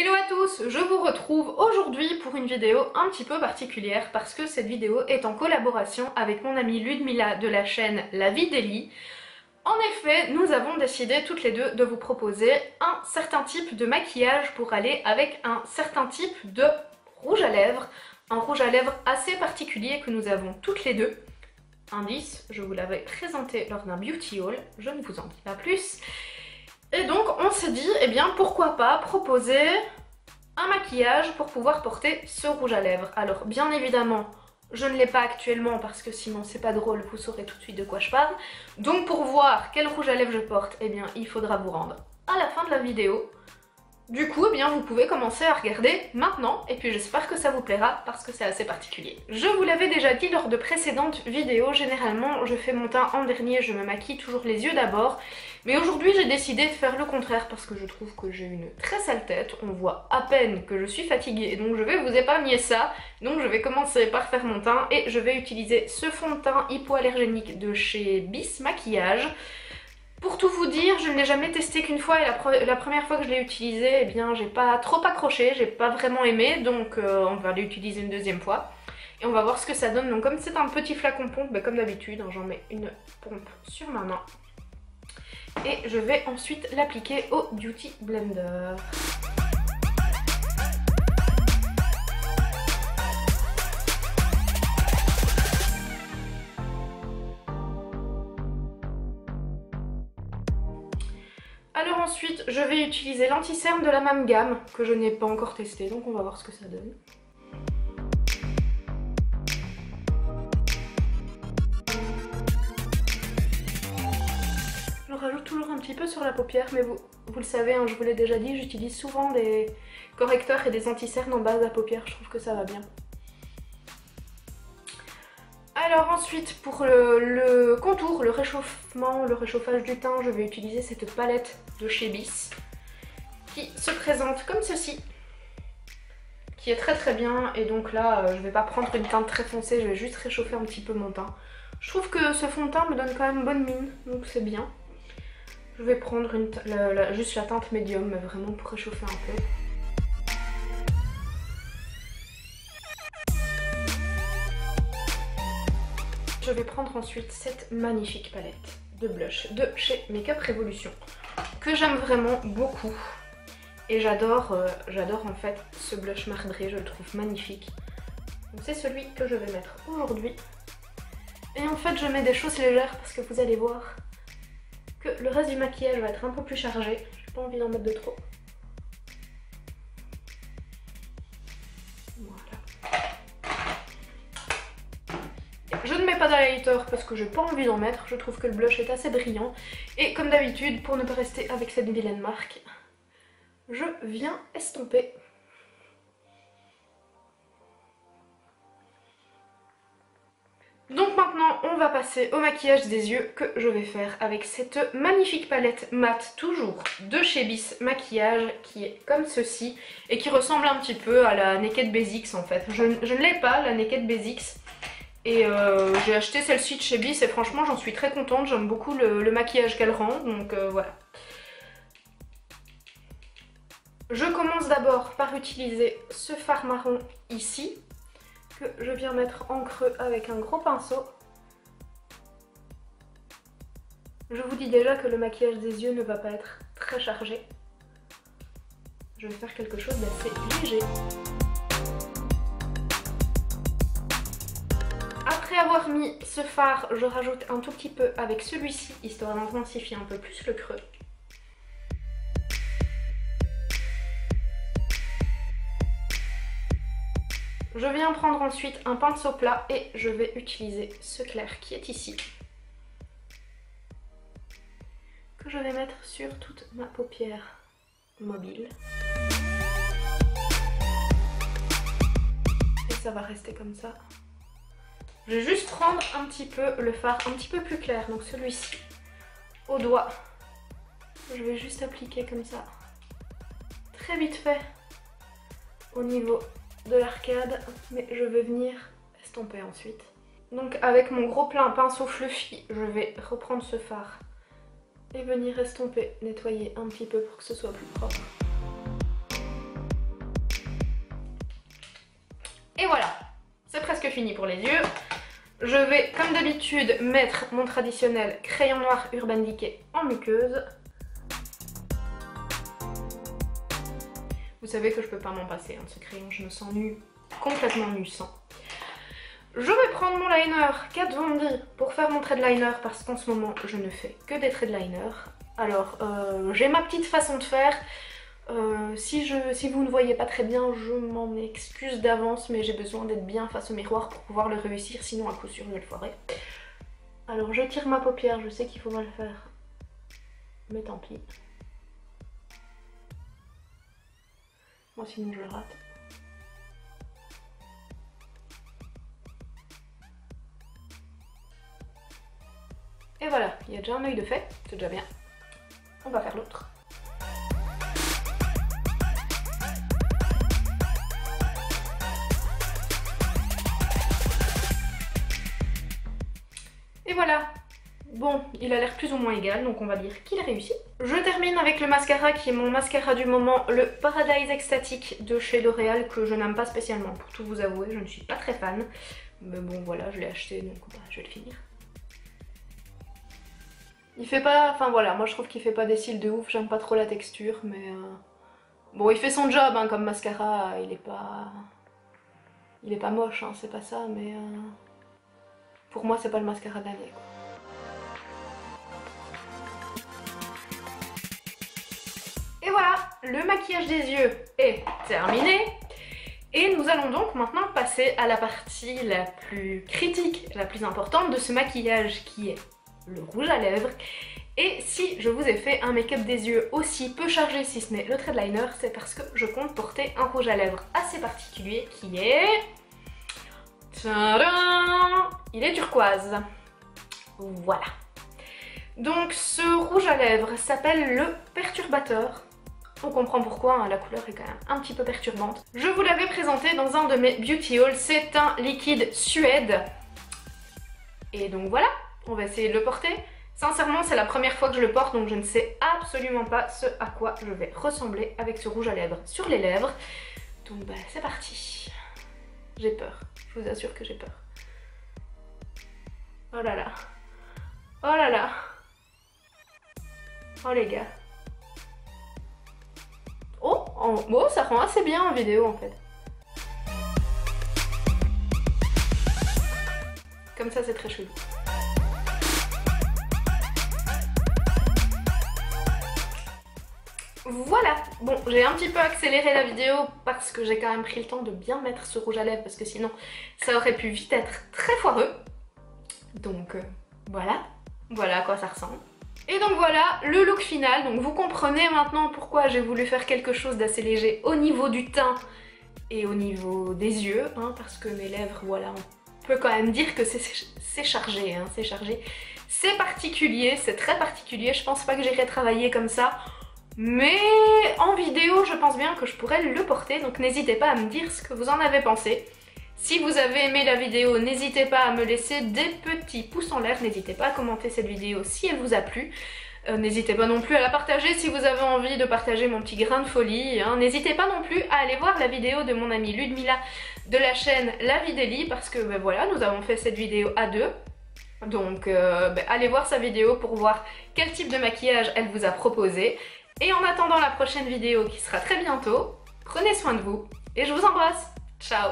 Hello à tous, je vous retrouve aujourd'hui pour une vidéo un petit peu particulière parce que cette vidéo est en collaboration avec mon amie Ludmila de la chaîne La Vie d'Ellie. En effet, nous avons décidé toutes les deux de vous proposer un certain type de maquillage pour aller avec un certain type de rouge à lèvres. Un rouge à lèvres assez particulier que nous avons toutes les deux. Indice, je vous l'avais présenté lors d'un beauty haul, je ne vous en dis pas plus. Et donc on s'est dit, eh bien pourquoi pas proposer un maquillage pour pouvoir porter ce rouge à lèvres. Alors bien évidemment, je ne l'ai pas actuellement parce que sinon c'est pas drôle, vous saurez tout de suite de quoi je parle. Donc pour voir quel rouge à lèvres je porte, eh bien il faudra vous rendre à la fin de la vidéo. Du coup, eh bien, vous pouvez commencer à regarder maintenant et puis j'espère que ça vous plaira parce que c'est assez particulier. Je vous l'avais déjà dit lors de précédentes vidéos, généralement je fais mon teint en dernier, je me maquille toujours les yeux d'abord. Mais aujourd'hui j'ai décidé de faire le contraire parce que je trouve que j'ai une très sale tête, on voit à peine que je suis fatiguée donc je vais vous épargner ça. Donc je vais commencer par faire mon teint et je vais utiliser ce fond de teint hypoallergénique de chez Bis Maquillage. Pour tout vous dire, je ne l'ai jamais testé qu'une fois et la première fois que je l'ai utilisé, eh bien j'ai pas trop accroché, j'ai pas vraiment aimé, donc on va l'utiliser une deuxième fois. Et on va voir ce que ça donne. Donc comme c'est un petit flacon pompe, bah, comme d'habitude, hein, j'en mets une pompe sur ma main. Et je vais ensuite l'appliquer au Beauty Blender. Alors ensuite, je vais utiliser l'anti-cerne de la même gamme que je n'ai pas encore testé, donc on va voir ce que ça donne. Je rajoute toujours un petit peu sur la paupière, mais vous le savez, hein, je vous l'ai déjà dit, j'utilise souvent des correcteurs et des anti-cernes en base à paupière, je trouve que ça va bien. Alors ensuite, pour le contour, le réchauffement, le réchauffage du teint, je vais utiliser cette palette de chez Bis qui se présente comme ceci, qui est très très bien. Et donc là, je vais pas prendre une teinte très foncée, je vais juste réchauffer un petit peu mon teint. Je trouve que ce fond de teint me donne quand même bonne mine, donc c'est bien. Je vais prendre juste la teinte médium, mais vraiment pour réchauffer un peu. Je vais prendre ensuite cette magnifique palette de blush de chez Makeup Revolution que j'aime vraiment beaucoup et j'adore en fait ce blush marbré, je le trouve magnifique. Donc c'est celui que je vais mettre aujourd'hui. Et en fait je mets des choses légères parce que vous allez voir que le reste du maquillage va être un peu plus chargé, j'ai pas envie d'en mettre de trop. Je ne mets pas d'highlighter parce que j'ai pas envie d'en mettre, je trouve que le blush est assez brillant. Et comme d'habitude, pour ne pas rester avec cette vilaine marque, je viens estomper. Donc maintenant, on va passer au maquillage des yeux que je vais faire avec cette magnifique palette mat, toujours de chez Bis Maquillage, qui est comme ceci et qui ressemble un petit peu à la Naked Basics en fait. Je ne l'ai pas, la Naked Basics. Et j'ai acheté celle-ci de chez Bis et franchement j'en suis très contente, j'aime beaucoup le maquillage qu'elle rend, donc voilà. Je commence d'abord par utiliser ce fard marron ici, que je viens mettre en creux avec un gros pinceau. Je vous dis déjà que le maquillage des yeux ne va pas être très chargé. Je vais faire quelque chose d'assez léger. Après avoir mis ce fard, je rajoute un tout petit peu avec celui-ci, histoire d'intensifier un peu plus le creux. Je viens prendre ensuite un pinceau plat et je vais utiliser ce clair qui est ici, que je vais mettre sur toute ma paupière mobile. Et ça va rester comme ça. Je vais juste prendre un petit peu le fard un petit peu plus clair, donc celui-ci, au doigt. Je vais juste appliquer comme ça, très vite fait, au niveau de l'arcade, mais je vais venir estomper ensuite. Donc avec mon gros pinceau fluffy, je vais reprendre ce fard et venir estomper, nettoyer un petit peu pour que ce soit plus propre. Et voilà, c'est presque fini pour les yeux. Je vais, comme d'habitude, mettre mon traditionnel crayon noir Urban Decay en muqueuse. Vous savez que je peux pas m'en passer de ce crayon, je me sens nue, complètement nue sans. Je vais prendre mon liner Kat Von D pour faire mon trait de liner parce qu'en ce moment je ne fais que des traits de liner. Alors j'ai ma petite façon de faire. Si vous ne voyez pas très bien, je m'en excuse d'avance, mais j'ai besoin d'être bien face au miroir pour pouvoir le réussir, sinon à coup sûr je vais le foirer. Alors je tire ma paupière, je sais qu'il faut mal faire, mais tant pis. Moi sinon je le rate. Et voilà, il y a déjà un œil de fait, c'est déjà bien. On va faire l'autre. Et voilà. Bon, il a l'air plus ou moins égal, donc on va dire qu'il a réussi. Je termine avec le mascara qui est mon mascara du moment, le Paradise Extatic de chez L'Oréal, que je n'aime pas spécialement, pour tout vous avouer, je ne suis pas très fan. Mais bon voilà, je l'ai acheté, donc bah, je vais le finir. Il fait pas, enfin voilà, moi je trouve qu'il fait pas des cils de ouf, j'aime pas trop la texture, mais bon il fait son job hein, comme mascara, il est pas moche, hein, c'est pas ça, mais pour moi c'est pas le mascara de l'année quoi. Et voilà, le maquillage des yeux est terminé. Et nous allons donc maintenant passer à la partie la plus critique, la plus importante de ce maquillage qui est le rouge à lèvres. Et si je vous ai fait un make-up des yeux aussi peu chargé, si ce n'est le trait de liner, c'est parce que je compte porter un rouge à lèvres assez particulier qui est... Tadam! Il est turquoise. Voilà. Donc ce rouge à lèvres s'appelle le perturbateur. On comprend pourquoi, hein, la couleur est quand même un petit peu perturbante. Je vous l'avais présenté dans un de mes beauty hauls, c'est un liquide Suède. Et donc voilà, on va essayer de le porter. Sincèrement, c'est la première fois que je le porte, donc je ne sais absolument pas ce à quoi je vais ressembler avec ce rouge à lèvres sur les lèvres. Donc bah c'est parti. J'ai peur, je vous assure que j'ai peur. Oh là là. Oh là là. Oh les gars. Oh, ça rend assez bien en vidéo en fait. Comme ça c'est très chelou. Voilà, bon j'ai un petit peu accéléré la vidéo parce que j'ai quand même pris le temps de bien mettre ce rouge à lèvres parce que sinon ça aurait pu vite être très foireux. Donc voilà à quoi ça ressemble. Et donc voilà le look final, donc vous comprenez maintenant pourquoi j'ai voulu faire quelque chose d'assez léger au niveau du teint et au niveau des yeux, hein, parce que mes lèvres, voilà, on peut quand même dire que c'est chargé, hein, c'est chargé. C'est particulier, c'est très particulier, je pense pas que j'irai travailler comme ça, mais en vidéo je pense bien que je pourrais le porter, donc n'hésitez pas à me dire ce que vous en avez pensé. Si vous avez aimé la vidéo, n'hésitez pas à me laisser des petits pouces en l'air, n'hésitez pas à commenter cette vidéo si elle vous a plu. N'hésitez pas non plus à la partager si vous avez envie de partager mon petit grain de folie. Hein. N'hésitez pas non plus à aller voir la vidéo de mon amie Ludmilla de la chaîne La Vie d'Ellie parce que ben voilà, nous avons fait cette vidéo à deux. Donc allez voir sa vidéo pour voir quel type de maquillage elle vous a proposé. Et en attendant la prochaine vidéo qui sera très bientôt, prenez soin de vous et je vous embrasse. Ciao!